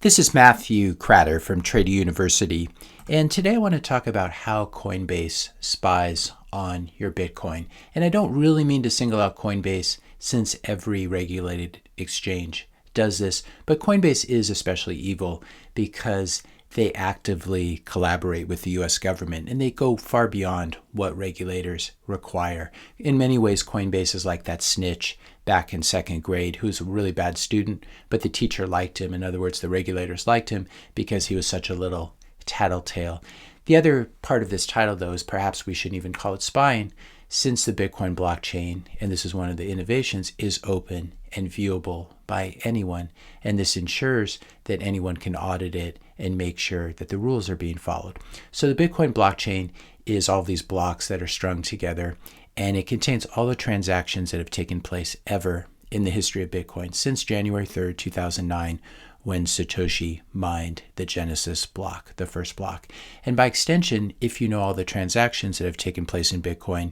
This is Matthew Kratter from Trader University, and today I want to talk about how Coinbase spies on your Bitcoin. And I don't really mean to single out Coinbase since every regulated exchange does this, but Coinbase is especially evil because they actively collaborate with the US government and they go far beyond what regulators require. In many ways, Coinbase is like that snitch back in second grade who's a really bad student, but the teacher liked him. In other words, the regulators liked him because he was such a little tattletale. The other part of this title, though, is perhaps we shouldn't even call it spying, since the Bitcoin blockchain, and this is one of the innovations, is open and viewable by anyone. And this ensures that anyone can audit it and make sure that the rules are being followed. So the Bitcoin blockchain is all these blocks that are strung together, and it contains all the transactions that have taken place ever in the history of Bitcoin since January 3rd, 2009, when Satoshi mined the Genesis block, the first block. And by extension, if you know all the transactions that have taken place in Bitcoin,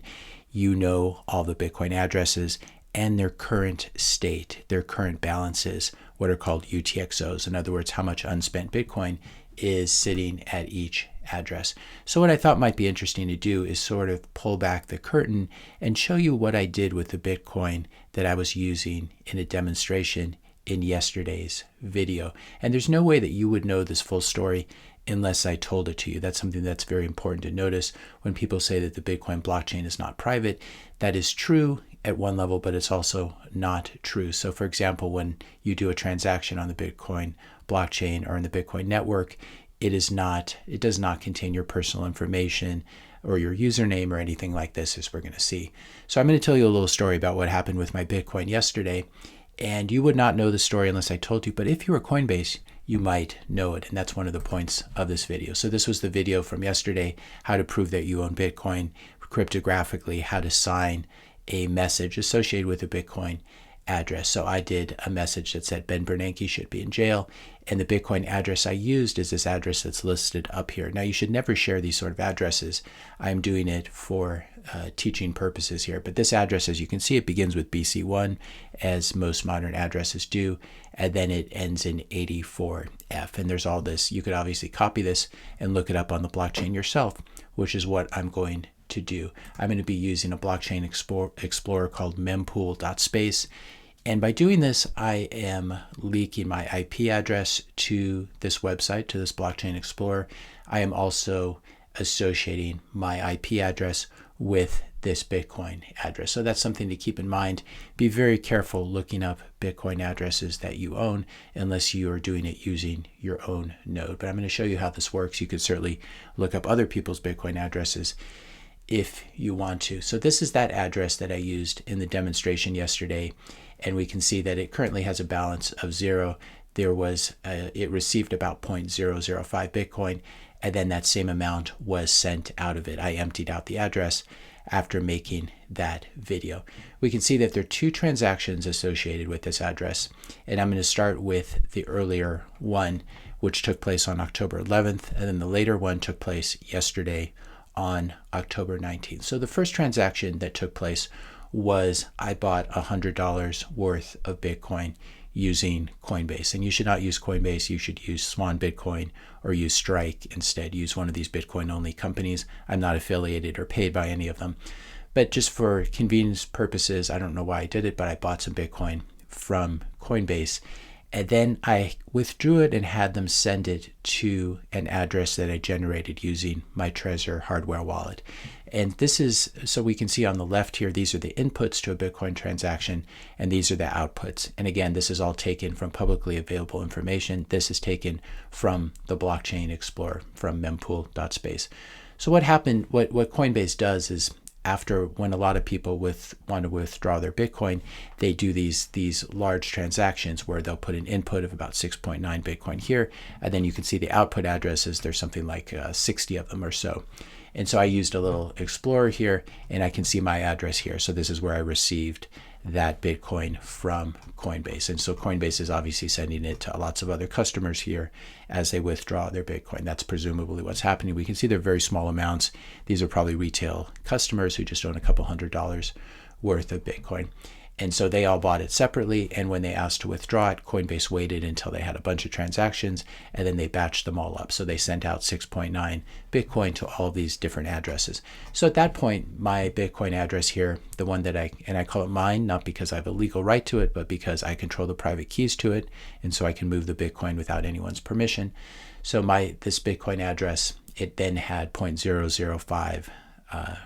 you know all the Bitcoin addresses and their current state, their current balances, what are called UTXOs. In other words, how much unspent Bitcoin is sitting at each address. So what I thought might be interesting to do is sort of pull back the curtain and show you what I did with the Bitcoin that I was using in a demonstration in yesterday's video. And there's no way that you would know this full story unless I told it to you. That's something that's very important to notice when people say that the Bitcoin blockchain is not private. That is true at one level, but it's also not true. So for example, when you do a transaction on the Bitcoin blockchain or in the Bitcoin network, it does not contain your personal information or your username or anything like this, as we're going to see. So I'm going to tell you a little story about what happened with my Bitcoin yesterday. And you would not know the story unless I told you, but if you were Coinbase, you might know it. And that's one of the points of this video. So this was the video from yesterday, how to prove that you own Bitcoin cryptographically, how to sign a message associated with a Bitcoin address. So I did a message that said Ben Bernanke should be in jail, and the Bitcoin address I used is this address that's listed up here. Now you should never share these sort of addresses. I'm doing it for teaching purposes here, but this address, as you can see, it begins with BC1, as most modern addresses do, and then it ends in 84F. And there's all this. You could obviously copy this and look it up on the blockchain yourself, which is what I'm going to do. I'm going to be using a blockchain explorer called mempool.space. And by doing this, I am leaking my IP address to this website, to this blockchain explorer. I am also associating my IP address with this Bitcoin address. So that's something to keep in mind. Be very careful looking up Bitcoin addresses that you own unless you are doing it using your own node. But I'm going to show you how this works. You could certainly look up other people's Bitcoin addresses if you want to. So this is that address that I used in the demonstration yesterday, and we can see that it currently has a balance of 0. It received about 0.005 Bitcoin, and then that same amount was sent out of it. I emptied out the address after making that video. We can see that there are 2 transactions associated with this address, and I'm going to start with the earlier one, which took place on October 11th, and then the later one took place yesterday on October 19th. So the first transaction that took place was I bought $100 worth of Bitcoin using Coinbase. And you should not use Coinbase. You should use Swan Bitcoin or use Strike instead. Use one of these Bitcoin only companies. I'm not affiliated or paid by any of them. But just for convenience purposes, I don't know why I did it, but I bought some Bitcoin from Coinbase. And then I withdrew it and had them send it to an address that I generated using my Trezor hardware wallet. And this is, so we can see on the left here, these are the inputs to a Bitcoin transaction, and these are the outputs. And again, this is all taken from publicly available information. This is taken from the blockchain explorer, from mempool.space. So what happened, what Coinbase does is, after when a lot of people want to withdraw their Bitcoin, they do these large transactions where they'll put an input of about 6.9 Bitcoin here, and then you can see the output addresses. There's something like 60 of them or so. And so I used a little explorer here, and I can see my address here. So this is where I received that Bitcoin from Coinbase. And so Coinbase is obviously sending it to lots of other customers here as they withdraw their Bitcoin. That's presumably what's happening. We can see they're very small amounts. These are probably retail customers who just own a couple $100 worth of Bitcoin. And so they all bought it separately, and when they asked to withdraw it, Coinbase waited until they had a bunch of transactions, and then they batched them all up. So they sent out 6.9 Bitcoin to all these different addresses. So at that point, my Bitcoin address here, the one that I call it mine, not because I have a legal right to it, but because I control the private keys to it, and so I can move the Bitcoin without anyone's permission. So this Bitcoin address, it then had 0.005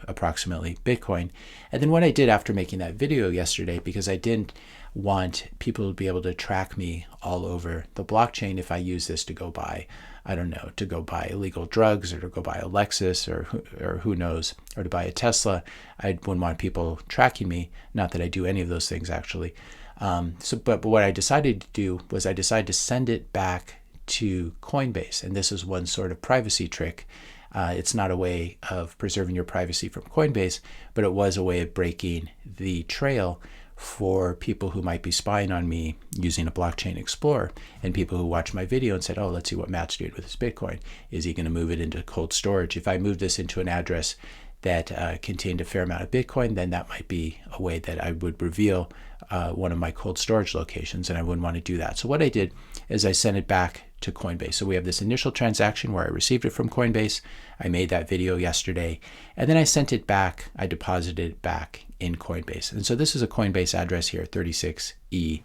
approximately Bitcoin. And then what I did after making that video yesterday, because I didn't want people to be able to track me all over the blockchain if I use this to go buy, I don't know, to go buy illegal drugs or to go buy a Lexus or who knows, or to buy a Tesla. I wouldn't want people tracking me. Not that I do any of those things actually. But what I decided to do was I decided to send it back to Coinbase. And this is one sort of privacy trick. It's not a way of preserving your privacy from Coinbase, but it was a way of breaking the trail for people who might be spying on me using a blockchain explorer, and people who watch my video and said, oh, let's see what Matt's doing with his Bitcoin. Is he going to move it into cold storage? If I move this into an address that contained a fair amount of Bitcoin, then that might be a way that I would reveal one of my cold storage locations, and I wouldn't want to do that. So what I did is I sent it back to Coinbase. So we have this initial transaction where I received it from Coinbase. I made that video yesterday, and then I sent it back. I deposited it back in Coinbase. And so this is a Coinbase address here, 36E,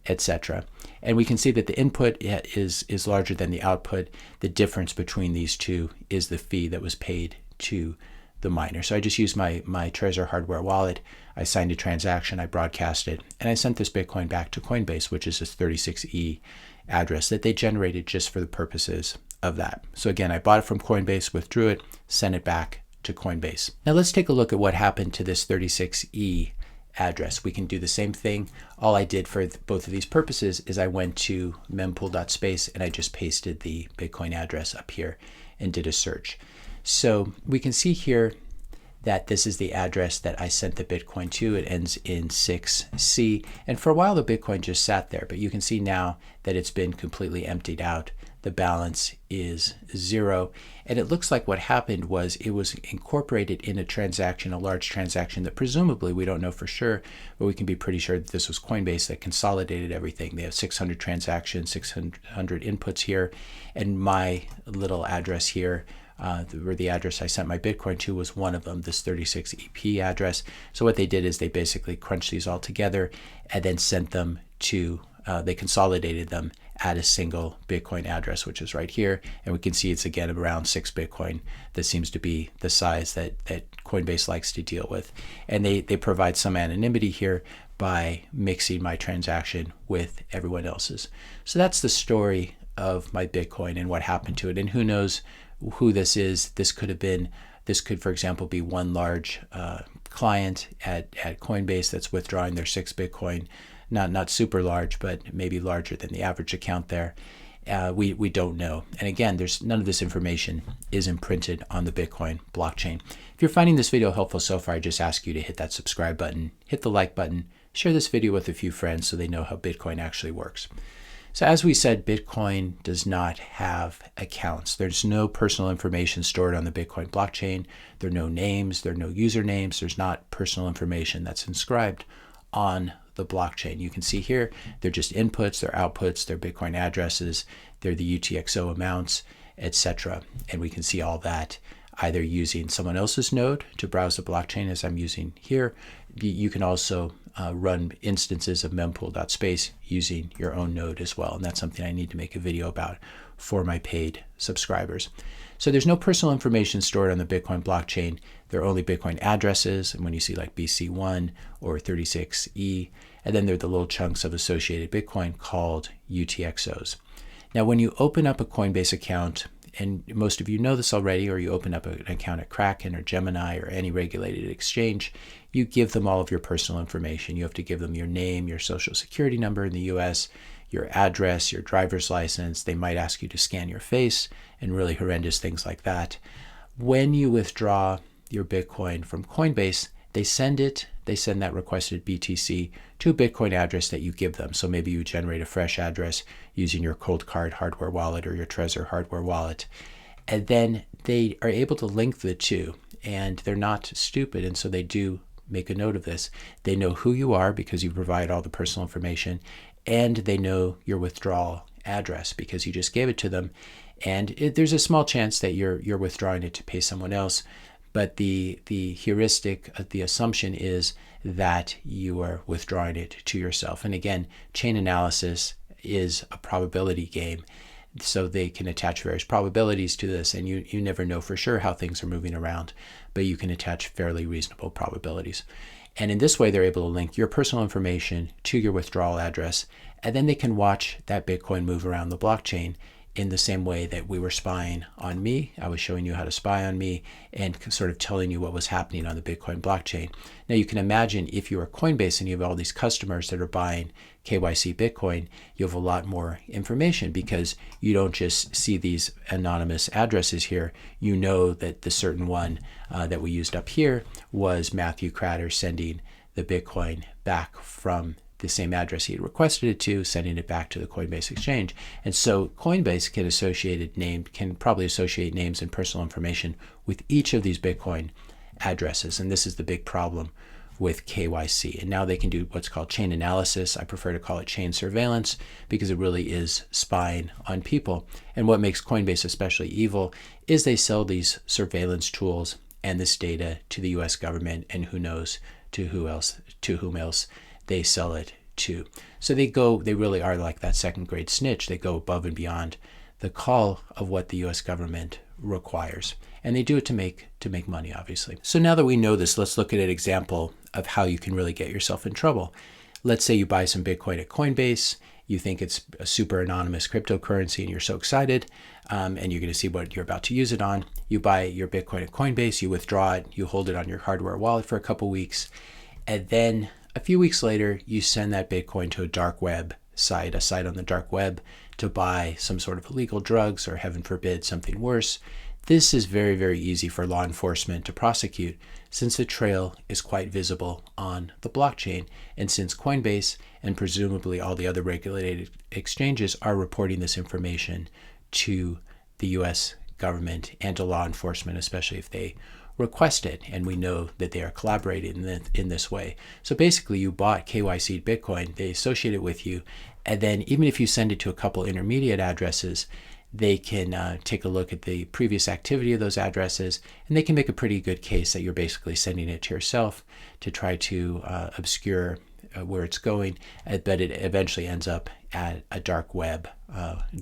etc. And we can see that the input is larger than the output. The difference between these two is the fee that was paid to the miner. So I just used my Trezor hardware wallet. I signed a transaction, I broadcast it, and I sent this Bitcoin back to Coinbase, which is this 36E address that they generated just for the purposes of that. So again, I bought it from Coinbase, withdrew it, sent it back to Coinbase. Now let's take a look at what happened to this 36E address. We can do the same thing. All I did for both of these purposes is I went to mempool.space and I just pasted the Bitcoin address up here and did a search. So we can see here that this is the address that I sent the Bitcoin to. It ends in 6C. And for a while, the Bitcoin just sat there, but you can see now that it's been completely emptied out. The balance is 0. And it looks like what happened was it was incorporated in a transaction, a large transaction that presumably, we don't know for sure, but we can be pretty sure that this was Coinbase that consolidated everything. They have 600 transactions, 600 inputs here, and my little address here, where the address I sent my Bitcoin to was one of them, this 36EP address. So what they did is they basically crunched these all together and then sent them to, they consolidated them at a single Bitcoin address, which is right here. And we can see it's again around 6 Bitcoin. This seems to be the size that Coinbase likes to deal with. And they provide some anonymity here by mixing my transaction with everyone else's. So that's the story of my Bitcoin and what happened to it. And who knows who this is. This could, for example, be one large client at Coinbase that's withdrawing their 6 Bitcoin, not super large, but maybe larger than the average account there. We don't know. And again, there's none of this information is imprinted on the Bitcoin blockchain. If you're finding this video helpful so far, I just ask you to hit that subscribe button, hit the like button, share this video with a few friends so they know how Bitcoin actually works. So as we said, Bitcoin does not have accounts. There's no personal information stored on the Bitcoin blockchain. There are no names, there are no usernames. There's not personal information that's inscribed on the blockchain. You can see here, they're just inputs, they're outputs, they're Bitcoin addresses, they're the UTXO amounts, etc. And we can see all that either using someone else's node to browse the blockchain as I'm using here. You can also run instances of mempool.space using your own node as well. And that's something I need to make a video about for my paid subscribers. So there's no personal information stored on the Bitcoin blockchain. There are only Bitcoin addresses. And when you see like BC1 or 36E, and then there are the little chunks of associated Bitcoin called UTXOs. Now, when you open up a Coinbase account, and most of you know this already, or you open up an account at Kraken or Gemini or any regulated exchange, you give them all of your personal information. You have to give them your name, your social security number in the US, your address, your driver's license. They might ask you to scan your face and really horrendous things like that. When you withdraw your Bitcoin from Coinbase, they send that requested BTC to a Bitcoin address that you give them. So maybe you generate a fresh address using your Cold Card hardware wallet or your Trezor hardware wallet. And then they are able to link the two, and they're not stupid. And so they do make a note of this. They know who you are because you provide all the personal information, and they know your withdrawal address because you just gave it to them. And there's a small chance that you're withdrawing it to pay someone else, but the heuristic, the assumption is that you are withdrawing it to yourself. And again, chain analysis is a probability game, so they can attach various probabilities to this, and you never know for sure how things are moving around, but you can attach fairly reasonable probabilities. And in this way, they're able to link your personal information to your withdrawal address, and then they can watch that Bitcoin move around the blockchain in the same way that we were spying on me. I was showing you how to spy on me and sort of telling you what was happening on the Bitcoin blockchain. Now you can imagine if you are Coinbase and you have all these customers that are buying KYC Bitcoin, you have a lot more information because you don't just see these anonymous addresses here. You know that the certain one that we used up here was 𝐂𝐿𝐿 sending the Bitcoin back from the same address he had requested it to, sending it back to the Coinbase exchange. And so Coinbase can probably associate names and personal information with each of these Bitcoin addresses. And this is the big problem with KYC. And now they can do what's called chain analysis. I prefer to call it chain surveillance because it really is spying on people. And what makes Coinbase especially evil is they sell these surveillance tools and this data to the US government, and who knows to whom else they sell it to. So they really are like that second grade snitch. They go above and beyond the call of what the US government requires. And they do it to make money, obviously. So now that we know this, let's look at an example of how you can really get yourself in trouble. Let's say you buy some Bitcoin at Coinbase. You think it's a super anonymous cryptocurrency and you're so excited, and you're going to see what you're about to use it on. You buy your Bitcoin at Coinbase, you withdraw it, you hold it on your hardware wallet for a couple weeks, and then a few weeks later, you send that Bitcoin to a dark web site, a site on the dark web, to buy some sort of illegal drugs or, heaven forbid, something worse. This is very, very easy for law enforcement to prosecute since the trail is quite visible on the blockchain, and since Coinbase and presumably all the other regulated exchanges are reporting this information to the US government and to law enforcement, especially if they request it, and we know that they are collaborating in this way. So basically, you bought KYC Bitcoin, they associate it with you, and then even if you send it to a couple intermediate addresses, they can take a look at the previous activity of those addresses, and they can make a pretty good case that you're basically sending it to yourself to try to obscure where it's going, but it eventually ends up at a dark web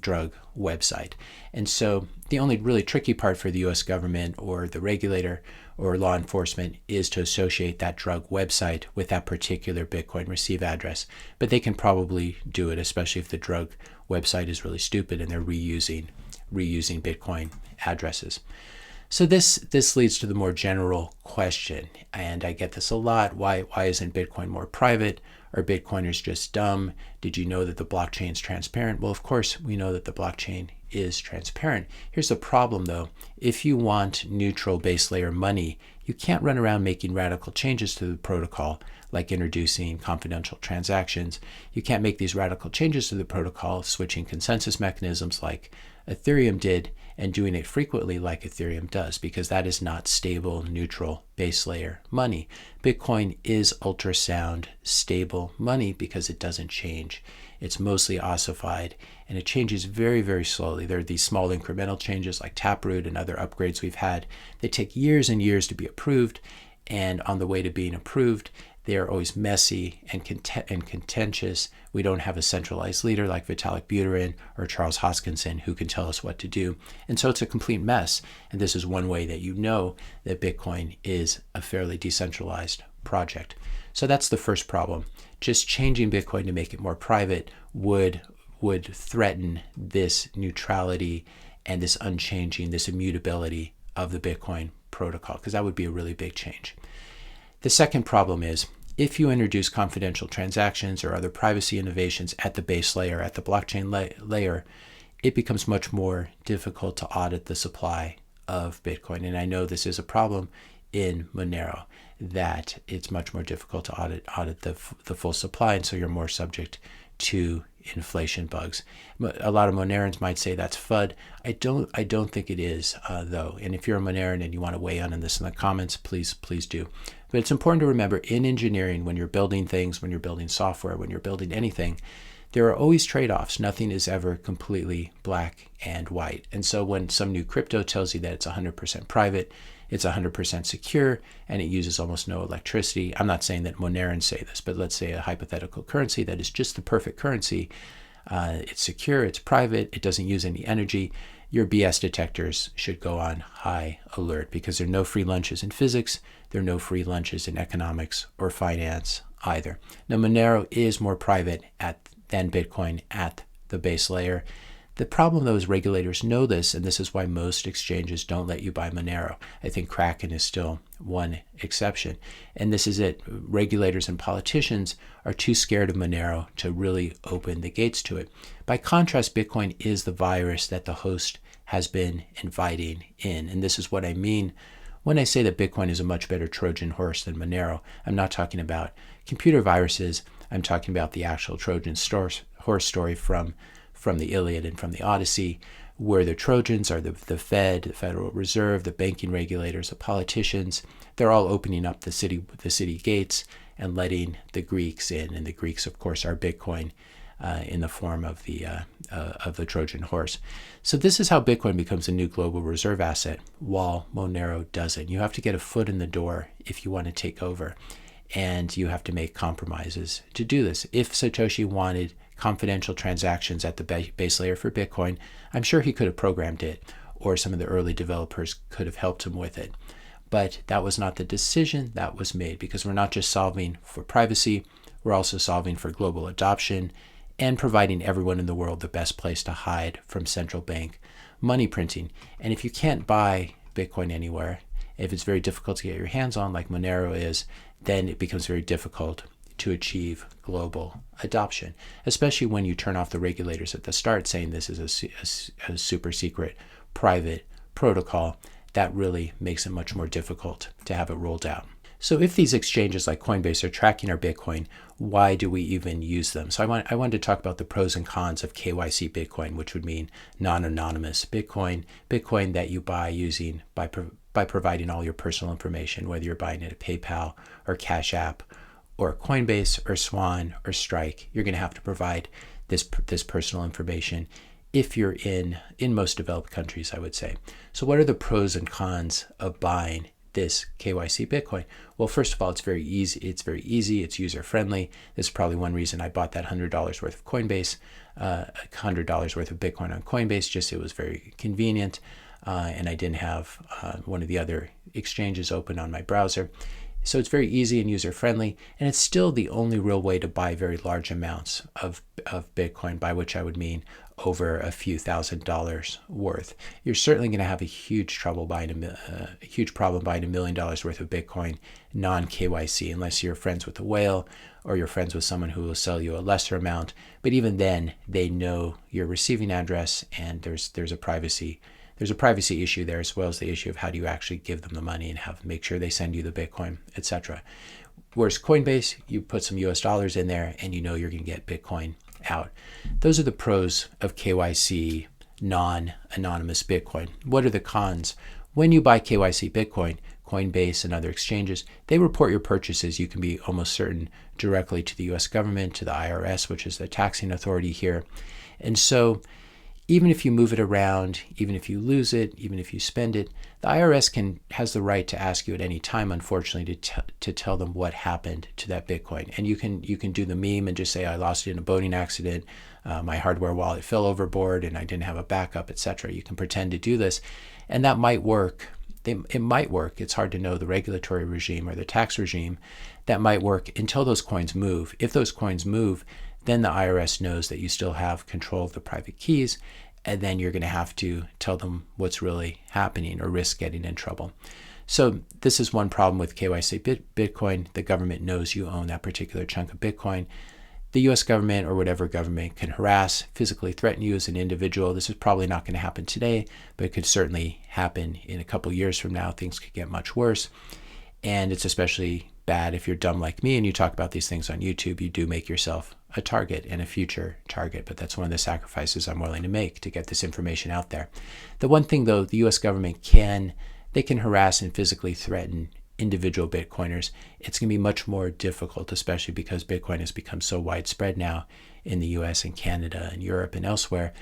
drug website. And so the only really tricky part for the US government or the regulator or law enforcement is to associate that drug website with that particular Bitcoin receive address. But they can probably do it, especially if the drug website is really stupid and they're reusing Bitcoin addresses. So this leads to the more general question, and I get this a lot. Why isn't Bitcoin more private? Are Bitcoiners just dumb? Did you know that the blockchain is transparent? Well, of course, we know that the blockchain is transparent. Here's the problem, though. If you want neutral base layer money, you can't run around making radical changes to the protocol, like introducing confidential transactions. You can't make these radical changes to the protocol, switching consensus mechanisms like Ethereum did, and doing it frequently like Ethereum does, because that is not stable, neutral base layer money. Bitcoin is ultrasound stable money because it doesn't change. It's mostly ossified, and it changes very, very slowly. There are these small incremental changes like Taproot and other upgrades we've had. They take years and years to be approved, and on the way to being approved, they are always messy and contentious. We don't have a centralized leader like Vitalik Buterin or Charles Hoskinson who can tell us what to do. And so it's a complete mess. And this is one way that you know that Bitcoin is a fairly decentralized project. So that's the first problem. Just changing Bitcoin to make it more private would threaten this neutrality and this unchanging, this immutability of the Bitcoin protocol, because that would be a really big change. The second problem is if you introduce confidential transactions or other privacy innovations at the base layer, at the blockchain layer, it becomes much more difficult to audit the supply of Bitcoin. And I know this is a problem in Monero, that it's much more difficult to audit the full supply, and so you're more subject to inflation bugs. A lot of Monerans might say that's FUD. I don't think it is, though. And if you're a Moneran and you want to weigh in on this in the comments, please do. But it's important to remember in engineering, when you're building things, when you're building software, when you're building anything, there are always trade-offs. Nothing is ever completely black and white. And so when some new crypto tells you that it's 100% private, it's 100% secure, and it uses almost no electricity. I'm not saying that Monerans say this, but let's say a hypothetical currency that is just the perfect currency. It's secure, it's private, it doesn't use any energy. Your BS detectors should go on high alert because there are no free lunches in physics. There are no free lunches in economics or finance either. Now, Monero is more private than Bitcoin at the base layer. The problem, though, is regulators know this, and this is why most exchanges don't let you buy Monero. I think Kraken is still one exception. And this is it. Regulators and politicians are too scared of Monero to really open the gates to it. By contrast, Bitcoin is the virus that the host has been inviting in. And this is what I mean when I say that Bitcoin is a much better Trojan horse than Monero. I'm not talking about computer viruses. I'm talking about the actual Trojan horse story from the Iliad and from the Odyssey, where the Trojans are the Fed, the Federal Reserve, the banking regulators, the politicians. They're all opening up the city gates and letting the Greeks in. And the Greeks, of course, are Bitcoin in the form of the Trojan horse. So this is how Bitcoin becomes a new global reserve asset, while Monero doesn't. You have to get a foot in the door if you want to take over, and you have to make compromises to do this. If Satoshi wanted confidential transactions at the base layer for Bitcoin, I'm sure he could have programmed it, or some of the early developers could have helped him with it. But that was not the decision that was made, because we're not just solving for privacy, we're also solving for global adoption and providing everyone in the world the best place to hide from central bank money printing. And if you can't buy Bitcoin anywhere, if it's very difficult to get your hands on, like Monero is, then it becomes very difficult to achieve global adoption, especially when you turn off the regulators at the start saying this is a super secret private protocol. That really makes it much more difficult to have it rolled out. So if these exchanges like Coinbase are tracking our Bitcoin, why do we even use them? So I wanted to talk about the pros and cons of KYC Bitcoin, which would mean non-anonymous Bitcoin that you buy using by providing all your personal information, whether you're buying it at PayPal or Cash App or Coinbase or Swan or Strike. You're going to have to provide this personal information if you're in most developed countries, I would say. So what are the pros and cons of buying this KYC Bitcoin? Well, first of all, it's very easy. It's user-friendly. This is probably one reason I bought that $100 worth of Coinbase, $100 worth of Bitcoin on Coinbase. Just it was very convenient, and I didn't have one of the other exchanges open on my browser. So it's very easy and user-friendly, and it's still the only real way to buy very large amounts of Bitcoin, by which I would mean over a few $1,000s worth. You're certainly going to have a huge problem buying $1 million worth of Bitcoin non-KYC, unless you're friends with a whale or you're friends with someone who will sell you a lesser amount. But even then, they know your receiving address, and there's a privacy issue there, as well as the issue of how do you actually give them the money and make sure they send you the Bitcoin, etc. Whereas Coinbase, you put some US dollars in there and you know you're going to get Bitcoin out. Those are the pros of KYC non-anonymous Bitcoin. What are the cons? When you buy KYC Bitcoin, Coinbase and other exchanges, they report your purchases, you can be almost certain, directly to the US government, to the IRS, which is the taxing authority here. And so even if you move it around, even if you lose it, even if you spend it, the IRS has the right to ask you at any time, unfortunately, to tell them what happened to that Bitcoin. And you can do the meme and just say, I lost it in a boating accident, my hardware wallet fell overboard, and I didn't have a backup, etc. You can pretend to do this, and that might work. It might work. It's hard to know the regulatory regime or the tax regime. That might work until those coins move. If those coins move, then the IRS knows that you still have control of the private keys, and then you're going to have to tell them what's really happening or risk getting in trouble. So this is one problem with KYC Bitcoin. The government knows you own that particular chunk of Bitcoin. The US government or whatever government can harass, physically threaten you as an individual. This is probably not going to happen today, but it could certainly happen in a couple years from now. Things could get much worse. And it's especially bad if you're dumb like me and you talk about these things on YouTube, you do make yourself a target and a future target. But that's one of the sacrifices I'm willing to make to get this information out there. The one thing, though, the US government can harass and physically threaten individual Bitcoiners. It's going to be much more difficult, especially because Bitcoin has become so widespread now in the US and Canada and Europe and elsewhere.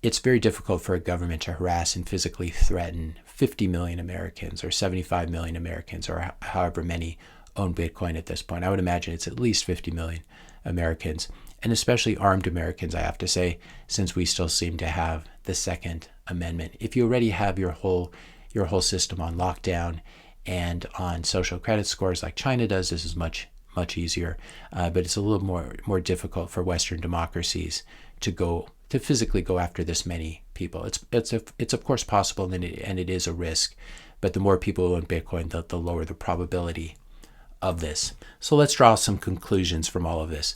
It's very difficult for a government to harass and physically threaten 50 million Americans or 75 million Americans or however many own Bitcoin at this point. I would imagine it's at least 50 million Americans, and especially armed Americans, I have to say, since we still seem to have the Second Amendment. If you already have your whole system on lockdown and on social credit scores like China does, this is much easier, but it's a little more difficult for Western democracies to physically go after this many people. It's of course possible, and it is a risk, but the more people who own Bitcoin, the lower the probability of this. So let's draw some conclusions from all of this.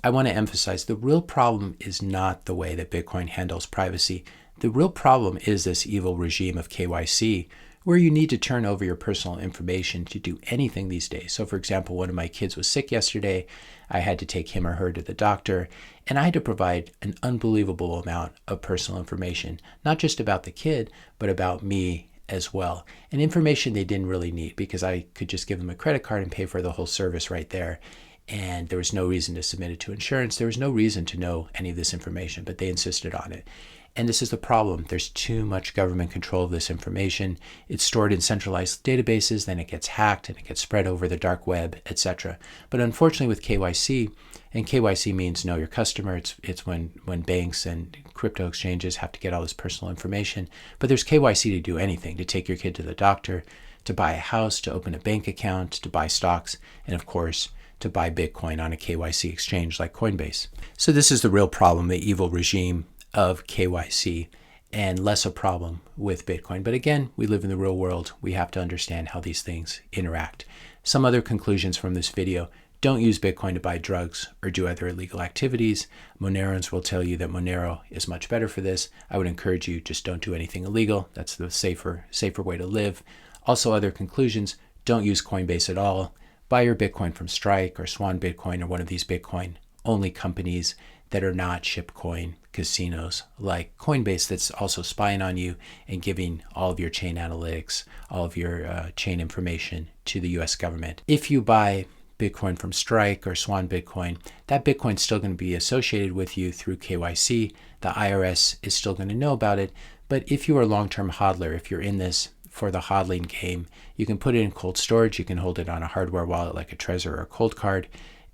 I want to emphasize the real problem is not the way that Bitcoin handles privacy. The real problem is this evil regime of KYC, where you need to turn over your personal information to do anything these days. So for example, one of my kids was sick yesterday. I had to take him or her to the doctor, and I had to provide an unbelievable amount of personal information, not just about the kid, but about me as well. And information they didn't really need, because I could just give them a credit card and pay for the whole service right there. And there was no reason to submit it to insurance. There was no reason to know any of this information, but they insisted on it. And this is the problem. There's too much government control of this information. It's stored in centralized databases, then it gets hacked and it gets spread over the dark web, etc. But unfortunately with KYC, and KYC means know your customer, it's when banks and crypto exchanges have to get all this personal information. But there's KYC to do anything, to take your kid to the doctor, to buy a house, to open a bank account, to buy stocks, and of course, to buy Bitcoin on a KYC exchange like Coinbase. So this is the real problem, the evil regime of KYC, and less a problem with Bitcoin. But again, we live in the real world. We have to understand how these things interact. Some other conclusions from this video: don't use Bitcoin to buy drugs or do other illegal activities. Monerans will tell you that Monero is much better for this. I would encourage you, just don't do anything illegal. That's the safer way to live. Also, other conclusions: don't use Coinbase at all. Buy your Bitcoin from Strike or Swan Bitcoin or one of these Bitcoin only companies that are not shitcoin casinos like Coinbase, that's also spying on you and giving all of your chain analytics, all of your chain information to the US government. If you buy Bitcoin from Strike or Swan Bitcoin, that Bitcoin's still going to be associated with you through KYC. The IRS is still going to know about it. But if you are a long-term hodler, if you're in this for the hodling game, you can put it in cold storage. You can hold it on a hardware wallet like a Trezor or a Cold Card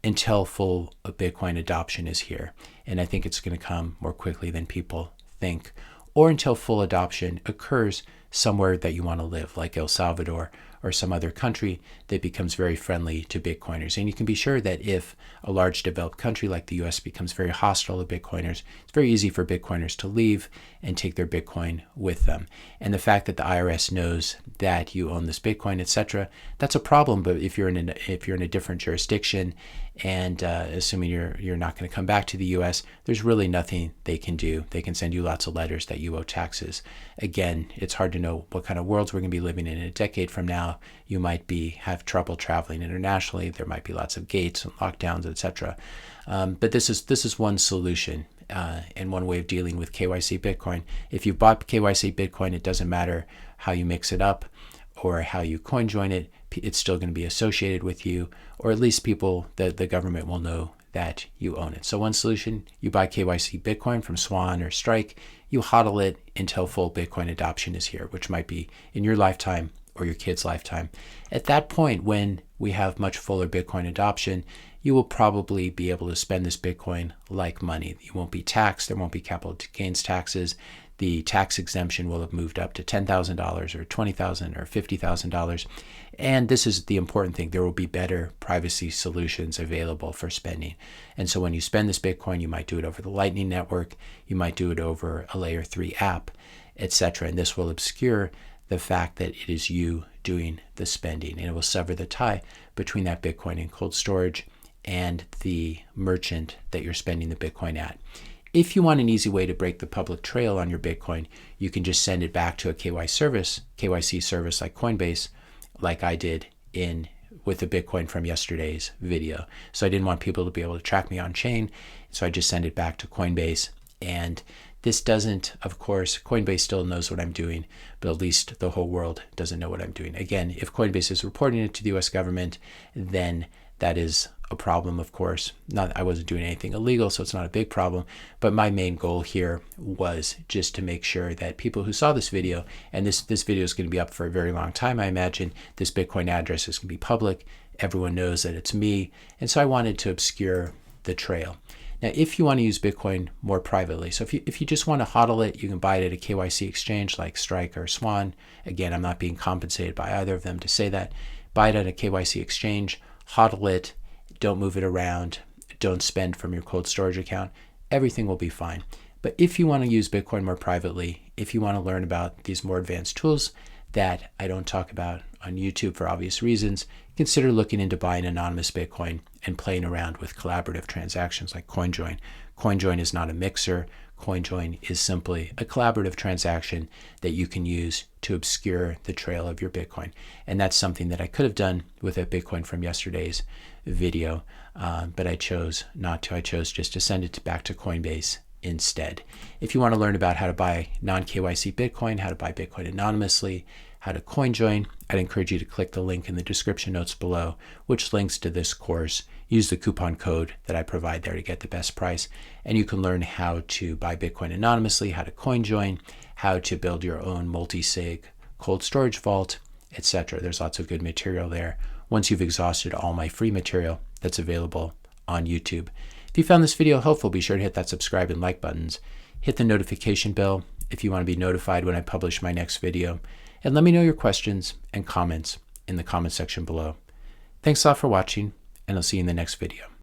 until full Bitcoin adoption is here. And I think it's going to come more quickly than people think, or until full adoption occurs somewhere that you want to live, like El Salvador or some other country that becomes very friendly to Bitcoiners. And you can be sure that if a large developed country like the US becomes very hostile to Bitcoiners, it's very easy for Bitcoiners to leave and take their Bitcoin with them. And the fact that the IRS knows that you own this Bitcoin, etc., that's a problem. But if you're in a different jurisdiction, and assuming you're not going to come back to the US, there's really nothing they can do. They can send you lots of letters that you owe taxes. Again, it's hard to know what kind of worlds we're going to be living in a decade from now. You might have trouble traveling internationally. There might be lots of gates and lockdowns, etc. But this is one solution and one way of dealing with KYC Bitcoin. If you bought KYC Bitcoin, it doesn't matter how you mix it up or how you CoinJoin it. It's still going to be associated with you, or at least the government will know that you own it. So one solution: you buy KYC Bitcoin from Swan or Strike, you hodl it until full Bitcoin adoption is here, which might be in your lifetime or your kid's lifetime. At that point, when we have much fuller Bitcoin adoption, you will probably be able to spend this Bitcoin like money. You won't be taxed. There won't be capital gains taxes. The tax exemption will have moved up to $10,000 or $20,000 or $50,000. And this is the important thing: there will be better privacy solutions available for spending. And so when you spend this Bitcoin, you might do it over the Lightning Network, you might do it over a Layer 3 app, etc. And this will obscure the fact that it is you doing the spending, and it will sever the tie between that Bitcoin in cold storage and the merchant that you're spending the Bitcoin at. If you want an easy way to break the public trail on your Bitcoin, you can just send it back to a KYC service like Coinbase, like I did in with the Bitcoin from yesterday's video. So I didn't want people to be able to track me on chain. So I just send it back to Coinbase. And this doesn't, of course, Coinbase still knows what I'm doing, but at least the whole world doesn't know what I'm doing. Again, if Coinbase is reporting it to the US government, then that is a problem, of course. Not, I wasn't doing anything illegal, so it's not a big problem. But my main goal here was just to make sure that people who saw this video, and this video is going to be up for a very long time, I imagine. This Bitcoin address is going to be public. Everyone knows that it's me. And so I wanted to obscure the trail. Now, if you want to use Bitcoin more privately, so if you just want to hodl it, you can buy it at a KYC exchange like Strike or Swan. Again, I'm not being compensated by either of them to say that. Buy it at a KYC exchange, hodl it, don't move it around, don't spend from your cold storage account. Everything will be fine. But if you want to use Bitcoin more privately, if you want to learn about these more advanced tools that I don't talk about on YouTube for obvious reasons, consider looking into buying anonymous Bitcoin and playing around with collaborative transactions like CoinJoin. CoinJoin is not a mixer. CoinJoin is simply a collaborative transaction that you can use to obscure the trail of your Bitcoin. And that's something that I could have done with that Bitcoin from yesterday's video, but I chose not to. I chose just to send it back to Coinbase instead. If you want to learn about how to buy non-KYC Bitcoin, how to buy Bitcoin anonymously, how to CoinJoin, I'd encourage you to click the link in the description notes below, which links to this course. Use the coupon code that I provide there to get the best price, and you can learn how to buy Bitcoin anonymously, how to CoinJoin, how to build your own multi-sig cold storage vault, etc. There's lots of good material there once you've exhausted all my free material that's available on YouTube. If you found this video helpful, be sure to hit that subscribe and like buttons. Hit the notification bell if you want to be notified when I publish my next video. And let me know your questions and comments in the comment section below. Thanks a lot for watching, and I'll see you in the next video.